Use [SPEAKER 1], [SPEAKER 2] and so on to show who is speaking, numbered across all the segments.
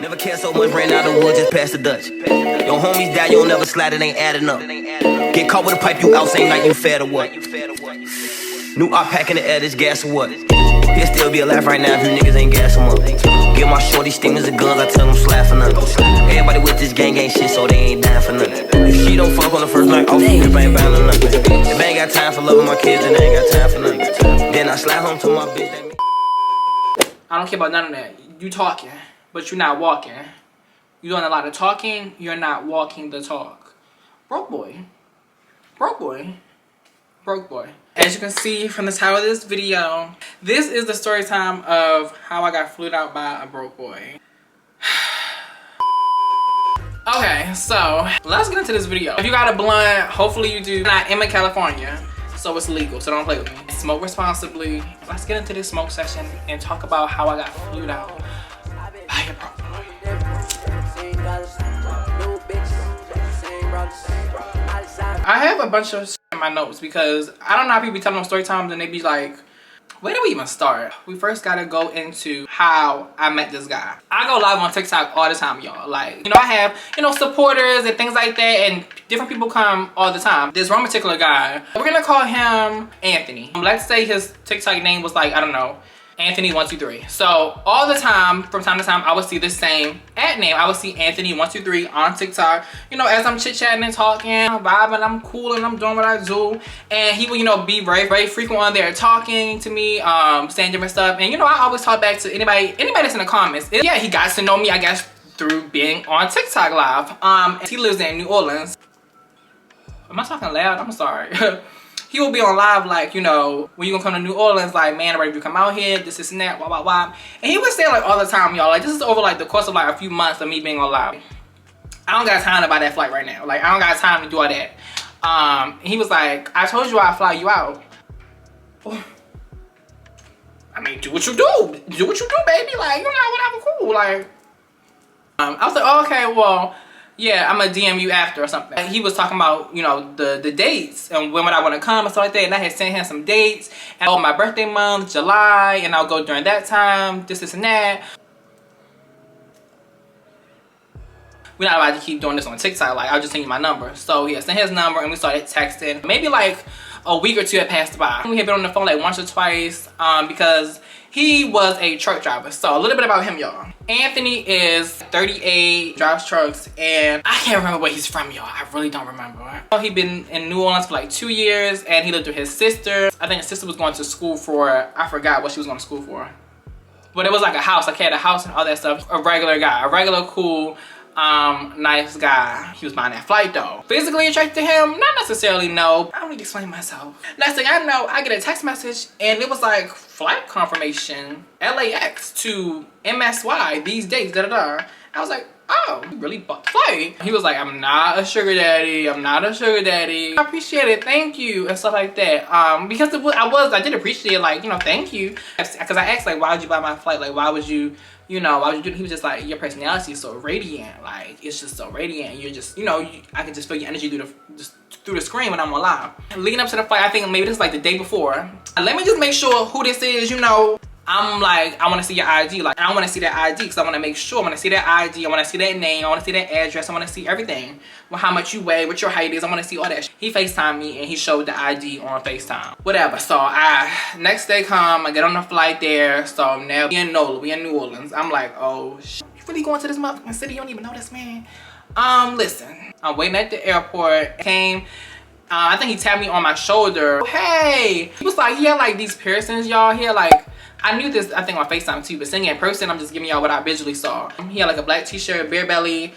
[SPEAKER 1] Never care so much, ran out of wood, just past the Dutch. Your homies die, you don't never slide, it ain't adding up. Get caught with a pipe, you out, same like you fed or what? New op pack in the air, this gas or what? He'll still be alive right now if you niggas ain't gas him up. Give my shorty stingers and guns, I tell them slap for nothing. Everybody with this gang shit, so they ain't dying for nothing. If she don't fuck on the first night, off, if ain't buying or nothing. If I ain't got time for loving my kids, then I ain't got time for nothing. Then I slide home to my bitch.
[SPEAKER 2] I don't care about none of that. You talking, but you're not walking. You doing a lot of talking, you're not walking the talk. Broke boy. Broke boy. Broke boy. As you can see from the title of this video, this is the story time of how I got flued out by a broke boy. Okay, so let's get into this video. If you got a blunt, hopefully you do. I am in California, so it's legal, so don't play with me. Smoke responsibly. Let's get into this smoke session and talk about how I got flued out by a broke boy. I have a bunch of shit in my notes because I don't know how people be telling them story times and they be like, where do we even start? We first gotta go into how I met this guy. I go live on TikTok all the time, y'all. Like, you know, I have, you know, supporters and things like that, and different people come all the time. This one particular guy, we're gonna call him Anthony. Let's say his TikTok name was like, I don't know, Anthony123. So all the time, from time to time, I would see the same ad name. I would see Anthony123 on TikTok. You know, as I'm chit-chatting and talking, I'm vibing, I'm cool, and I'm doing what I do. And he would, you know, be very, very frequent on there talking to me, saying different stuff. And you know, I always talk back to anybody that's in the comments. Yeah, he got to know me, I guess, through being on TikTok live. He lives in New Orleans. Am I talking loud? I'm sorry. He will be on live like, you know, when you gonna come to New Orleans, like, man, I'm ready to come out here, this and that, blah, blah, blah. And he would say like all the time, y'all, like, this is over like the course of like a few months of me being on live. I don't got time to buy that flight right now. Like, I don't got time to do all that. He was like, I told you I'd fly you out. Oh. I mean, do what you do. Do what you do, baby. Like, you know, whatever, cool. Like, I was like, oh, okay, well, yeah, I'm gonna DM you after or something. And he was talking about, you know, the dates and when would I want to come and stuff like that. And I had sent him some dates. And oh, my birthday month, July, and I'll go during that time, this and that. We're not allowed to keep doing this on TikTok. Like, I'll just send you my number. So yeah, sent his number and we started texting. Maybe like a week or two had passed by. We had been on the phone like once or twice because he was a truck driver. So a little bit about him, y'all. Anthony is 38, drives trucks, and I can't remember where he's from, y'all. I really don't remember. He'd been in New Orleans for like 2 years, and he lived with his sister. I think his sister was going to school for, I forgot what she was going to school for. But it was like a house, like he had a house and all that stuff. A regular guy, a regular cool, nice guy. He was buying that flight though. Physically attracted to him? Not necessarily, no. I don't need to explain myself. Next thing I know, I get a text message and it was like flight confirmation, LAX to MSY, these dates, da-da-da. I was like, oh, you really bought the flight. He was like, I'm not a sugar daddy. I'm not a sugar daddy. I appreciate it, thank you, and stuff like that. Because I did appreciate it, like, you know, thank you. Because I asked, like, why would you buy my flight? Like, why would you, you know, why would you do it? He was just like, your personality is so radiant. Like, it's just so radiant. You're just, you know, I can just feel your energy through the screen when I'm on live. Leading up to the flight, I think maybe this is like the day before. Let me just make sure who this is, you know. I'm like, I want to see your ID. Like, I want to see that ID because I want to make sure. I want to see that ID. I want to see that name. I want to see that address. I want to see everything. Well, how much you weigh, what your height is. I want to see all that. He FaceTimed me and he showed the ID on FaceTime. Whatever. So next day come, I get on the flight there. So now we in NOLA. We in New Orleans. I'm like, oh, shit. You really going to this motherfucking city? You don't even know this, man. Listen. I'm waiting at the airport. Came. I think he tapped me on my shoulder. Hey. He was like, he had like these piercings, y'all. He had like, I knew this, I think, on FaceTime too, but seeing it in person, I'm just giving y'all what I visually saw. He had like a black t-shirt, bare belly,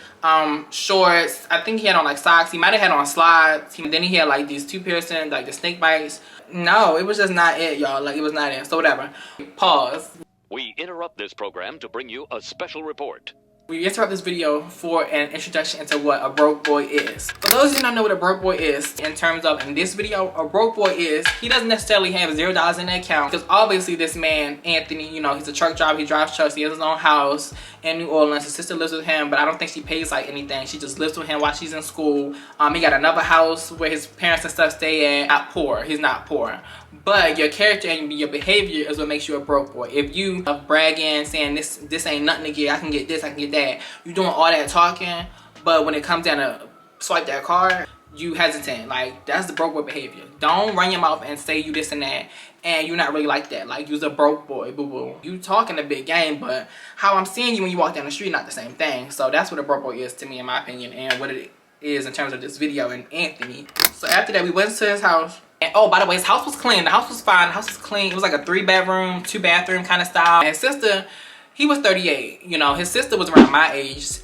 [SPEAKER 2] shorts. I think he had on like socks. He might have had on slides. Then he had like these 2 piercings, like the snake bites. No, it was just not it, y'all. Like, it was not it. So whatever. Pause.
[SPEAKER 3] We interrupt this program to bring you a special report.
[SPEAKER 2] We interrupt this video for an introduction into what a broke boy is. For those of you who don't know what a broke boy is, in terms of, in this video, a broke boy is, he doesn't necessarily have $0 in the account, because obviously this man, Anthony, you know, he's a truck driver, he drives trucks, he has his own house in New Orleans. His sister lives with him, but I don't think she pays like anything. She just lives with him while she's in school. He got another house where his parents and stuff stay at. Not poor, he's not poor. But your character and your behavior is what makes you a broke boy. If you are bragging, saying this ain't nothing to get, I can get this, I can get that. You doing all that talking, but when it comes down to swipe that card, you hesitant. Like, that's the broke boy behavior. Don't run your mouth and say you this and that, and you're not really like that. Like, you's a broke boy, boo-boo. You talking a big game, but how I'm seeing you when you walk down the street, not the same thing. So that's what a broke boy is to me, in my opinion, and what it is in terms of this video and Anthony. So after that, we went to his house. And oh, by the way, his house was clean. The house was fine. The house was clean. It was like a 3-bedroom, 2-bathroom kind of style. And his sister, he was 38. You know, his sister was around my age.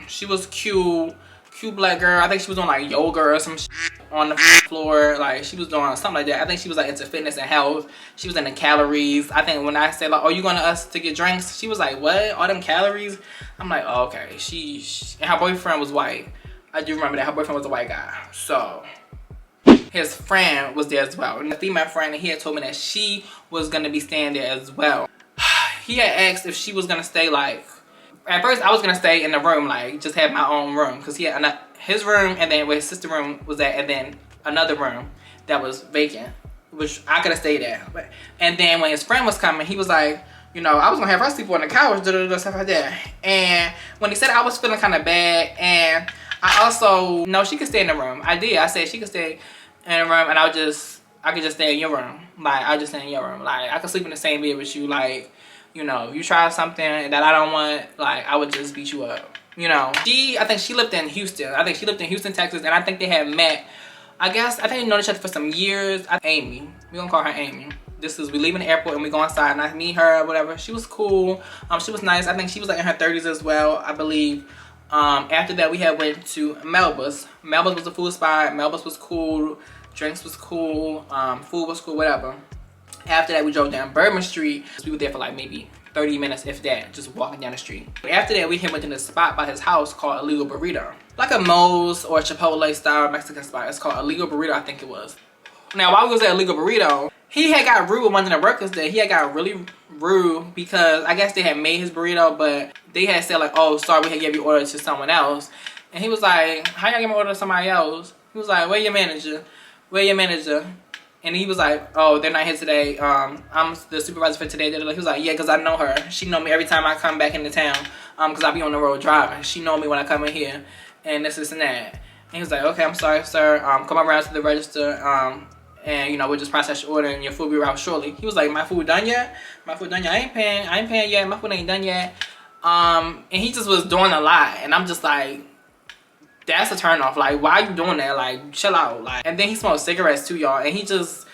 [SPEAKER 2] She was cute black girl. I think she was doing like yoga or some shit on the floor. Like, she was doing something like that. I think she was like into fitness and health. She was into calories. I think when I said like, oh, you going to us to get drinks? She was like, what? All them calories? I'm like, oh, okay. She and her boyfriend was white. I do remember that her boyfriend was a white guy. So his friend was there as well. And the female friend, and he had told me that she was gonna be staying there as well. He had asked if she was gonna stay, like, at first I was gonna stay in the room, like, just have my own room. Cause he had his room, and then where his sister's room was at, and then another room that was vacant, which I could have stayed there. And then when his friend was coming, he was like, you know, I was gonna have her sleep on the couch, stuff like that. And when he said I was feeling kind of bad, and I also, no, she could stay in the room. I did. I said she could stay in the room, and I could just stay in your room. Like, I just stay in your room. Like, I could sleep in the same bed with you. Like, you know, you try something that I don't want, like, I would just beat you up. You know, I think she lived in Houston. I think she lived in Houston, Texas, and I think they had met. I think they known each other for some years. Amy, we gonna call her Amy. We leaving the airport and we go inside, and I meet her, whatever. She was cool. She was nice. I think she was like in her 30s as well, I believe. After that, we had went to Melba's. Melba's was a food spot. Melba's was cool. Drinks was cool. Food was cool, whatever. After that, we drove down Bourbon Street. We were there for like maybe 30 minutes, if that, just walking down the street. After that, we went to this spot by his house called Illegal Burrito. Like a Moe's or Chipotle style Mexican spot. It's called Illegal Burrito, I think it was. Now, while we was at Illegal Burrito, he had got rude with one of the workers there. He had got really rude because I guess they had made his burrito, but they had said like, oh, sorry, we had gave your order to someone else. And he was like, how y'all give my order to somebody else? He was like, where your manager? Where your manager? And he was like, oh, they're not here today. I'm the supervisor for today. He was like, yeah, because I know her. She know me every time I come back into town because I be on the road driving. She know me when I come in here and this and that. And he was like, okay, I'm sorry, sir. Come around to the register. And, you know, we'll just process your order and your food will be out shortly. He was like, my food done yet? My food done yet? I ain't paying yet. My food ain't done yet. And he just was doing a lot. And I'm just like, that's a turn off. Like, why are you doing that? Like, chill out. Like, and then he smoked cigarettes too, y'all. And he just,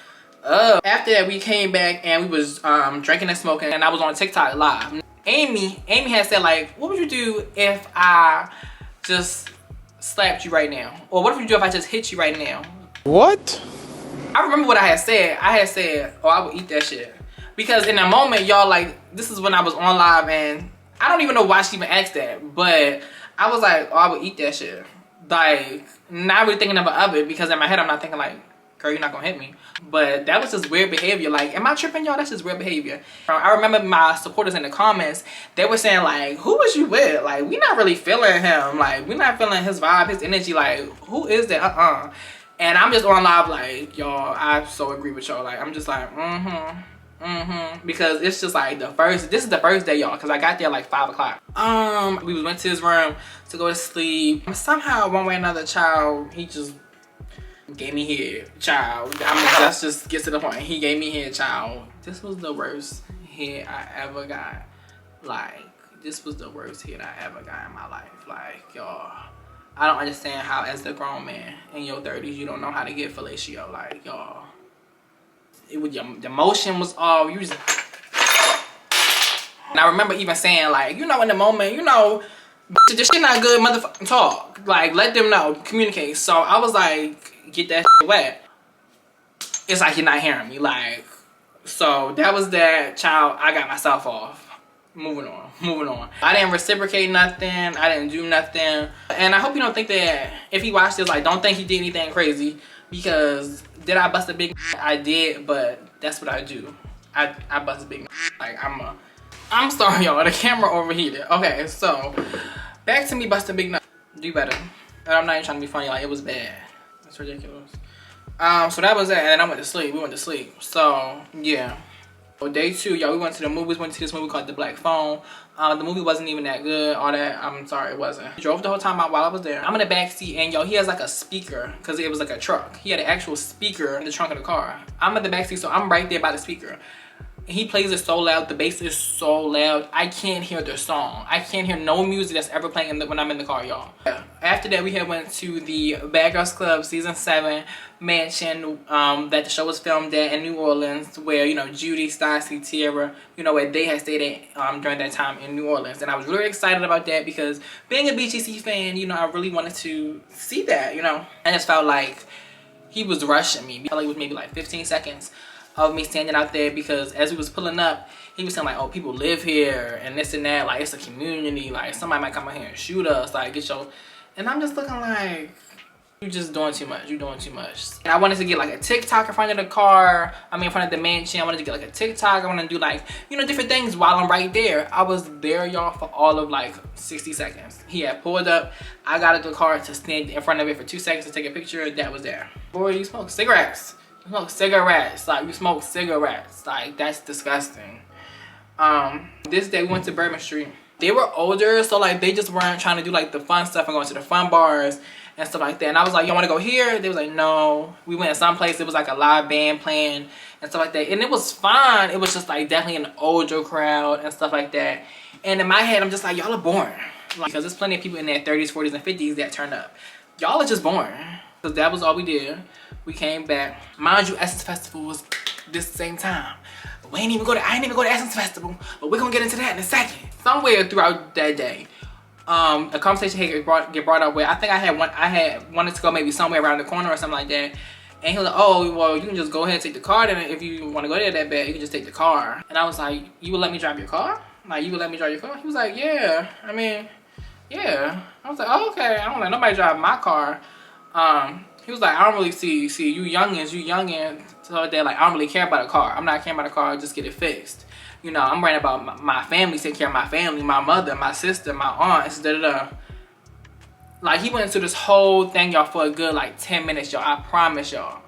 [SPEAKER 2] after that, we came back and we was drinking and smoking. And I was on TikTok live. Amy had said, like, what would you do if I just slapped you right now? Or what would you do if I just hit you right now?
[SPEAKER 4] What?
[SPEAKER 2] I remember what I had said. I had said, oh, I would eat that shit. Because in that moment, y'all, like, this is when I was on live, and I don't even know why she even asked that. But I was like, oh, I would eat that shit. Like, not really thinking of it, because in my head, I'm not thinking like, girl, you're not gonna hit me. But that was just weird behavior. Like, am I tripping, y'all? That's just weird behavior. I remember my supporters in the comments, they were saying like, who was you with? Like, we not really feeling him. Like, we not feeling his vibe, his energy. Like, who is that? And I'm just on live like, y'all, I so agree with y'all. Like, I'm just like, because it's just like this is the first day, y'all, because I got there like 5 o'clock. We went to his room to go to sleep. Somehow, one way or another, child, he just gave me head, child. I mean, let's just get to the point. He gave me head, child. This was the worst head I ever got. Like, this was the worst head I ever got in my life. Like, y'all, I don't understand how, as the grown man in your 30s, you don't know how to get fellatio. Like, y'all, the motion was all, you just, and I remember even saying, like, you know, in the moment, you know, this shit not good, motherfucking talk. Like, let them know, communicate. So I was like, get that shit wet. It's like you're not hearing me. Like, so that was that, child. I got myself off. Moving on. I didn't reciprocate nothing. I didn't do nothing. And I hope you don't think that if he watched this, like, don't think he did anything crazy. Because did I bust a big? I did, but that's what I do. I bust a big. Like, I'm sorry, y'all. The camera overheated. Okay, so back to me busting big nut. Do better. And I'm not even trying to be funny. Like, it was bad. That's ridiculous. So that was it, and then I went to sleep. We went to sleep. So yeah. So day 2, y'all, we went to the movies. Went to this movie called The Black Phone. The movie wasn't even that good. All that, I'm sorry, it wasn't. He drove the whole time out while I was there. I'm in the back seat, and yo, he has like a speaker because it was like a truck. He had an actual speaker in the trunk of the car. I'm in the back seat, so I'm right there by the speaker. He plays it so loud. The bass is so loud. I can't hear the song. I can't hear no music that's ever playing when I'm in the car, y'all. Yeah. After that, we had went to the Bad Girls Club season 7 mansion that the show was filmed at in New Orleans, where, you know, Judy, Stassi, Tierra, you know, where they had stayed at during that time in New Orleans. And I was really excited about that because being a BGC fan, you know, I really wanted to see that, you know. I just felt like he was rushing me. I felt like it was maybe like 15 seconds of me standing out there, because as we was pulling up, he was saying like, oh, people live here and this and that, like it's a community, like somebody might come out here and shoot us, like get your, and I'm just looking like, you just doing too much, you doing too much. And I wanted to get like a TikTok in front of the car, in front of the mansion. I wanted to get like a TikTok, I wanted to do like, you know, different things while I'm right there. I was there, y'all, for all of like 60 seconds. He had pulled up, I got out the car to stand in front of it for 2 seconds to take a picture, that was there. Boy, you smoke cigarettes. You smoke cigarettes, like you smoke cigarettes, like that's disgusting. This day we went to Bourbon Street. They were older, so like they just weren't trying to do like the fun stuff and going to the fun bars and stuff like that. And I was like, you want to go here? They was like, no. We went someplace, it was like a live band playing and stuff like that. And it was fun. It was just like definitely an older crowd and stuff like that. And in my head, I'm just like, y'all are boring. Like, because there's plenty of people in their 30s, 40s, and 50s that turn up. Y'all are just boring. Because that was all we did. We came back. Mind you, Essence Festival was this same time. I ain't even go to Essence Festival, but we're gonna get into that in a second. Somewhere throughout that day, a conversation had get brought up where I think I had wanted to go maybe somewhere around the corner or something like that. And he was like, oh, well, you can just go ahead and take the car. Then if you want to go there that bad, you can just take the car. And I was like, you would let me drive your car? Like, you would let me drive your car? He was like, yeah. I mean, yeah. I was like, oh, okay. I don't let nobody drive my car. He was like, I don't really see you youngins, so they're like, I don't really care about a car. I'm not caring about a car, just get it fixed. You know, I'm worrying about my family, taking care of my family, my mother, my sister, my aunts, da-da-da. Like, he went into this whole thing, y'all, for a good, like, 10 minutes, y'all. I promise y'all.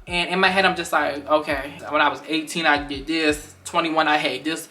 [SPEAKER 2] And in my head, I'm just like, okay. When I was 18, I did this. 21, I had this.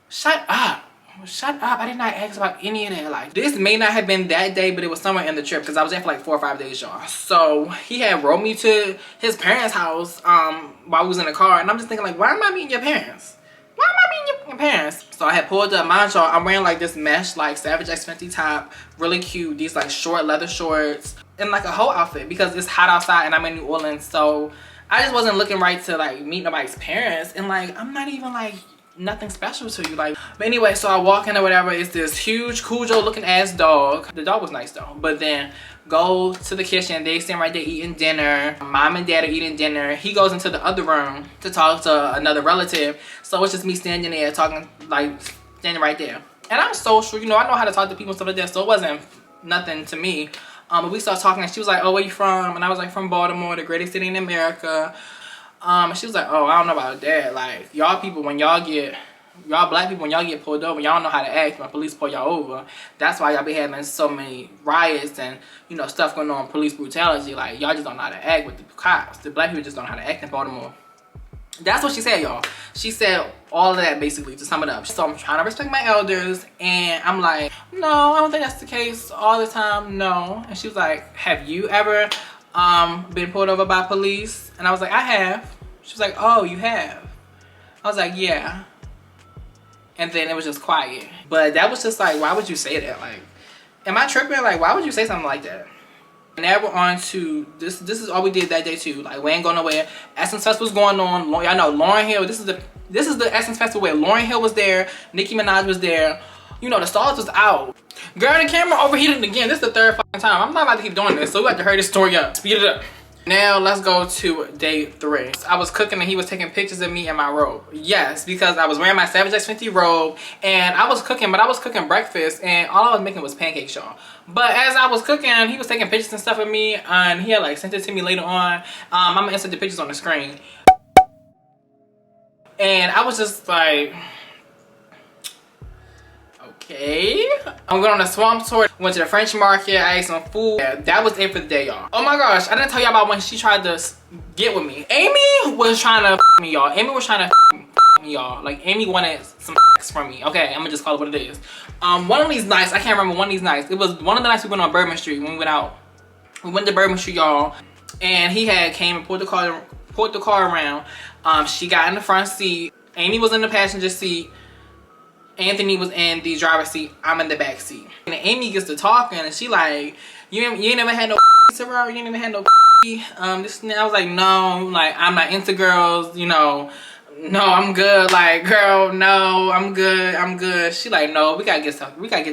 [SPEAKER 2] Shut up. Shut up. I did not ask about any of that. Like, this may not have been that day, but it was somewhere in the trip, because I was there for like 4 or 5 days, y'all. So he had rode me to his parents' house while we was in the car. And I'm just thinking, like, why am I meeting your parents? Why am I meeting your parents? So I had pulled up. Mind y'all, I'm wearing like this mesh, like Savage X Fenty top. Really cute. These like short leather shorts. And like a whole outfit, because it's hot outside and I'm in New Orleans. So I just wasn't looking right to like meet nobody's parents. And like, I'm not even like nothing special to you, like. But anyway, so I walk in or whatever. It's this huge Cujo looking ass dog. The dog was nice though. But then go to the kitchen, they stand right there eating dinner. Mom and dad are eating dinner. He goes into the other room to talk to another relative. So it's just me standing there talking, like standing right there. And I'm social, you know, I know how to talk to people and stuff like that, so it wasn't nothing to me. But we started talking and she was like, oh, where you from? And I was like, from Baltimore, the greatest city in America. And she was like, oh, I don't know about that. Like, y'all people, when y'all black people, when y'all get pulled over, y'all don't know how to act when police pull y'all over. That's why y'all be having so many riots and, you know, stuff going on, police brutality. Like, y'all just don't know how to act with the cops. The black people just don't know how to act in Baltimore. That's what she said, y'all. She said all of that, basically, to sum it up. So I'm trying to respect my elders, and I'm like, no, I don't think that's the case all the time, no. And she was like, have you ever been pulled over by police? And I was like, I have. She was like, oh, you have? I was like, yeah. And then it was just quiet. But that was just like, why would you say that? Like, am I tripping? Like, why would you say something like that? And now we're on to, this is all we did that day too. Like, we ain't going nowhere. Essence Festival's going on. Y'all know Lauryn Hill, this is the Essence Festival where Lauryn Hill was there, Nicki Minaj was there. You know, the stars was out. Girl, the camera overheated again. This is the third fucking time. I'm not about to keep doing this, so we have to hurry this story up. Speed it up. Now let's go to day 3. I was cooking and he was taking pictures of me in my robe. Yes, because I was wearing my Savage X Fenty robe and I was cooking, but I was cooking breakfast and all I was making was pancakes, y'all. But as I was cooking, he was taking pictures and stuff of me and he had like sent it to me later on. I'm gonna insert the pictures on the screen. And I was just like, okay. I'm going on a swamp tour. Went to the French market. I ate some food. Yeah, that was it for the day, y'all. Oh my gosh, I didn't tell y'all about when she tried to get with me. Amy was trying to me, y'all. Amy was trying to me, y'all. Like, Amy wanted some from me. Okay, I'm gonna just call it what it is. One of these nights, I can't remember one of these nights. It was one of the nights we went on Bourbon Street when we went out. We went to Bourbon Street, y'all, and he had came and pulled the car around. She got in the front seat. Amy was in the passenger seat. Anthony was in the driver's seat. I'm in the back seat. And Amy gets to talking, and she like, you ain't never had no Terrell? You ain't never had no this and that. I was like, no, like, I'm not into girls, you know. No, I'm good. Like, girl, no, I'm good. She like, no, we gotta get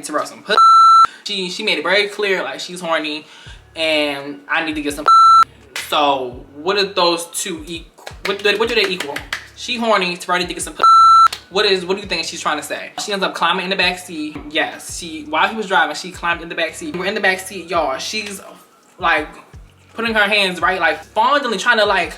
[SPEAKER 2] Terrell some pussy. She made it very clear, like, she's horny and I need to get some pussy. So what do those two equal? What do they equal? She horny, Terrell need to get some pussy. What do you think she's trying to say? She ends up climbing in the back seat. Yes, while he was driving, she climbed in the back seat. We're in the back seat, y'all. She's like putting her hands right, like fondling, trying to like,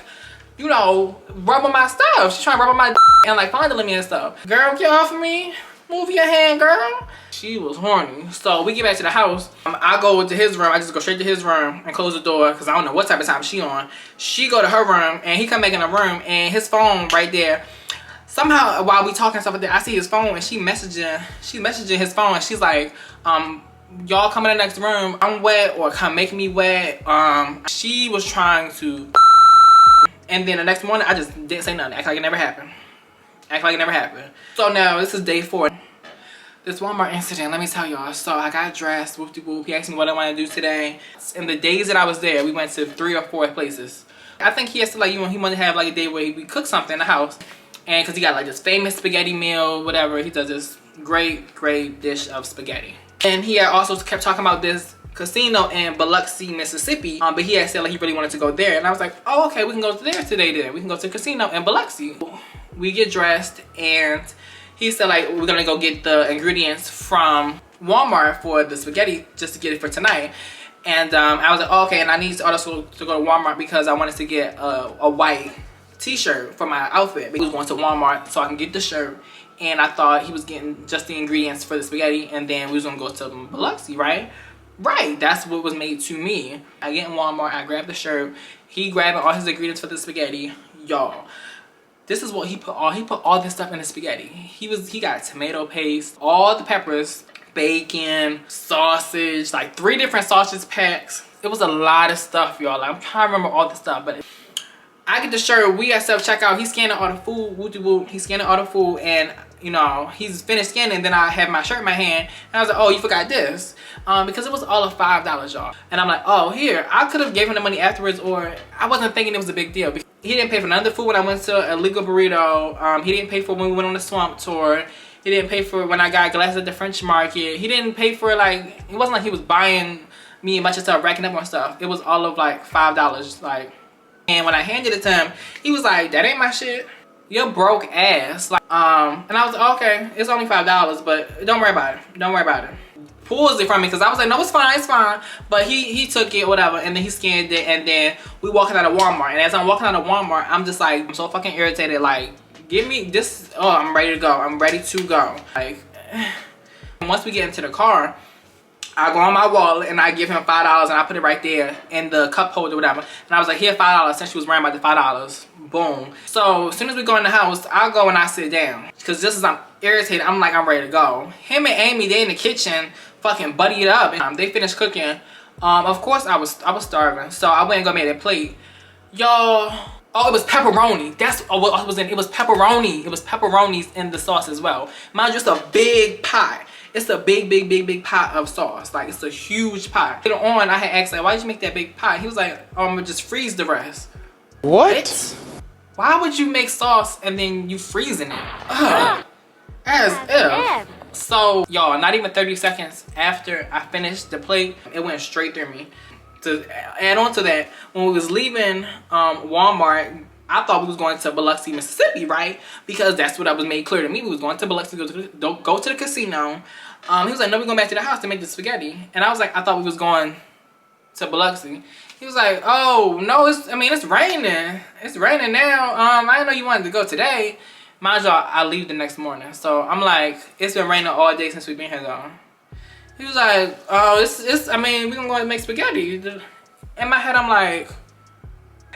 [SPEAKER 2] you know, rub on my stuff. She's trying to rub on my and like fondling me and stuff. Girl, get off of me. Move your hand, girl. She was horny. So we get back to the house. I go to his room. I just go straight to his room and close the door because I don't know what type of time she on. She go to her room and he come back in the room and his phone right there. Somehow while we talking stuff like that, I see his phone and she's messaging his phone and she's like, y'all come in the next room. I'm wet or come make me wet. She was trying to, and then the next morning I just didn't say nothing. Act like it never happened. So now this is day 4. This Walmart incident, let me tell y'all. So I got dressed, whoop-de-whoop. He asked me what I want to do today. In the days that I was there, we went to 3 or 4 places. I think he has to like, you know, he wanted to have like a day where we cook something in the house. And cause he got like this famous spaghetti meal, whatever. He does this great dish of spaghetti. And he had also kept talking about this casino in Biloxi, Mississippi. But he had said like he really wanted to go there. And I was like, oh, okay, we can go there today then. We can go to the casino in Biloxi. We get dressed and he said like, we're gonna go get the ingredients from Walmart for the spaghetti just to get it for tonight. And I was like, oh, okay, and I need to also to go to Walmart because I wanted to get a white t-shirt for my outfit. He was going to Walmart so I can get the shirt, and I thought he was getting just the ingredients for the spaghetti, and then we was gonna go to Biloxi, right? Right, that's what was made to me. I get in Walmart, I grab the shirt, he grabbing all his ingredients for the spaghetti. Y'all, this is what he put all this stuff in the spaghetti. He got tomato paste, all the peppers, bacon, sausage, like 3 different sausage packs. It was a lot of stuff, y'all. Like, I'm trying to remember all the stuff, but I get the shirt, we at self-checkout, he's scanning all the food, woo-de-woo, he's scanning all the food, and you know, he's finished scanning, then I have my shirt in my hand, and I was like, oh, you forgot this. Because it was all of $5, y'all. And I'm like, oh, here, I could have gave him the money afterwards, or I wasn't thinking it was a big deal. He didn't pay for none of the food when I went to a Legal Burrito. He didn't pay for when we went on the swamp tour. He didn't pay for when I got glasses at the French market. He didn't pay for, like, it wasn't like he was buying me a bunch of stuff, racking up on stuff. It was all of like $5, like. And when I handed it to him, he was like, that ain't my shit. You're broke ass. Like, and I was like, oh, okay, it's only $5, but don't worry about it. Don't worry about it. Pulls it from me because I was like, no, it's fine, it's fine. But he took it, whatever, and then he scanned it, and then we walking out of Walmart. And as I'm walking out of Walmart, I'm just like, I'm so fucking irritated. Like, give me this. Oh, I'm ready to go. I'm ready to go. Like, once we get into the car, I go on my wallet and I give him $5 and I put it right there in the cup holder, whatever. And I was like, here, $5, since she was worrying about the $5. Boom. So as soon as we go in the house, I go and I sit down. Because just as I'm irritated, I'm like, I'm ready to go. Him and Amy, they in the kitchen, fucking buddy it up. And they finished cooking. Of course, I was starving. So I went and got me that plate. Y'all, oh, it was pepperoni. That's what was in it. It was pepperoni. It was pepperonis in the sauce as well. Mind you, just a big pot. It's a big pot of sauce. Like, it's a huge pot. Later on, I had asked, like, why did you make that big pot? He was like, I'm gonna just freeze the rest. What? Why would you make sauce and then you freezing it? Ugh. As if. So, y'all, not even 30 seconds after I finished the plate, it went straight through me. To add on to that, when we was leaving Walmart, I thought we was going to Biloxi, Mississippi, right? Because that's what I was made clear to me. We was going to Biloxi, go to the casino. He was like, no, we're going back to the house to make the spaghetti. And I was like, I thought we was going to Biloxi. He was like, oh, no, it's raining. It's raining now. I didn't know you wanted to go today. Mind y'all, I leave the next morning. So I'm like, it's been raining all day since we've been here, though. He was like, oh, we're going to go and make spaghetti. In my head, I'm like,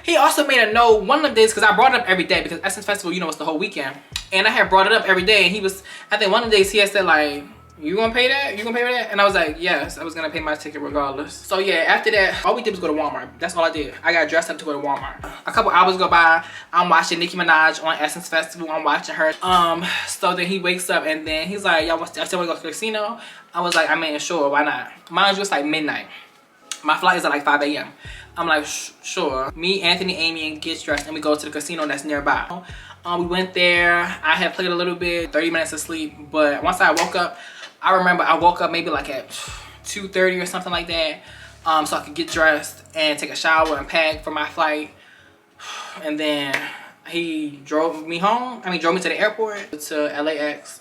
[SPEAKER 2] He also made a note one of the days, because I brought it up every day, because Essence Festival, you know, it's the whole weekend. And I had brought it up every day, and he was, I think one of the days he had said like, you gonna pay that? You gonna pay for that? And I was like, yes, I was gonna pay my ticket regardless. So yeah, after that, all we did was go to Walmart. That's all I did. I got dressed up to go to Walmart. A couple hours go by, I'm watching Nicki Minaj on Essence Festival. I'm watching her. So then he wakes up and then he's like, y'all want to go to the casino? I was like, I mean, sure, why not? Mind you, it's like midnight. My flight is at like 5 a.m. I'm like, sure. Me, Anthony, Amy, and gets dressed and we go to the casino that's nearby. We went there. I had played a little bit, 30 minutes of sleep. But once I woke up, I remember I woke up maybe like at 2:30 or something like that. So I could get dressed and take a shower and pack for my flight. And then he drove me home. I mean, drove me to the airport, to LAX.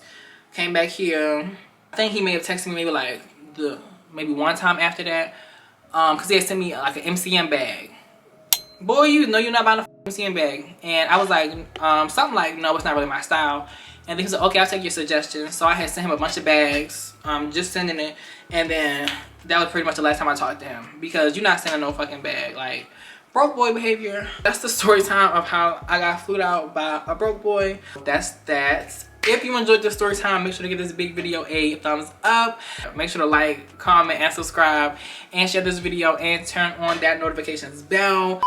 [SPEAKER 2] Came back here. I think he may have texted me maybe like maybe one time after that. Cause he had sent me like an MCM bag. Boy, you know you're not buying a MCM bag. And I was like, something like, no, it's not really my style. And then he was like, okay, I'll take your suggestion. So I had sent him a bunch of bags, just sending it. And then that was pretty much the last time I talked to him. Because you're not sending no fucking bag. Like, broke boy behavior. That's the story time of how I got flued out by a broke boy. That's that. If you enjoyed this story time, make sure to give this big video a thumbs up. Make sure to like, comment, and subscribe. And share this video and turn on that notifications bell.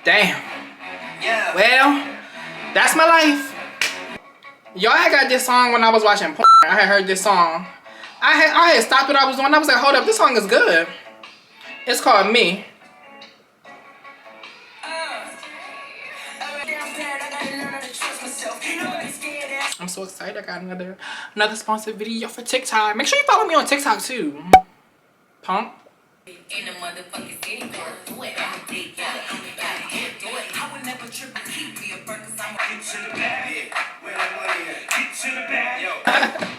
[SPEAKER 2] Damn. Yeah. Well, that's my life. Y'all had got this song when I was watching porn. I had heard this song. I had stopped what I was doing. I was like, hold up, this song is good. It's called Me. I'm so excited. I got another sponsored video for TikTok. Make sure you follow me on TikTok too. Pump. In the motherfucking city, do it. I would never trip and keep me a burger. I'm gonna get to the bag. Where the money at? Get to the bag. Yo.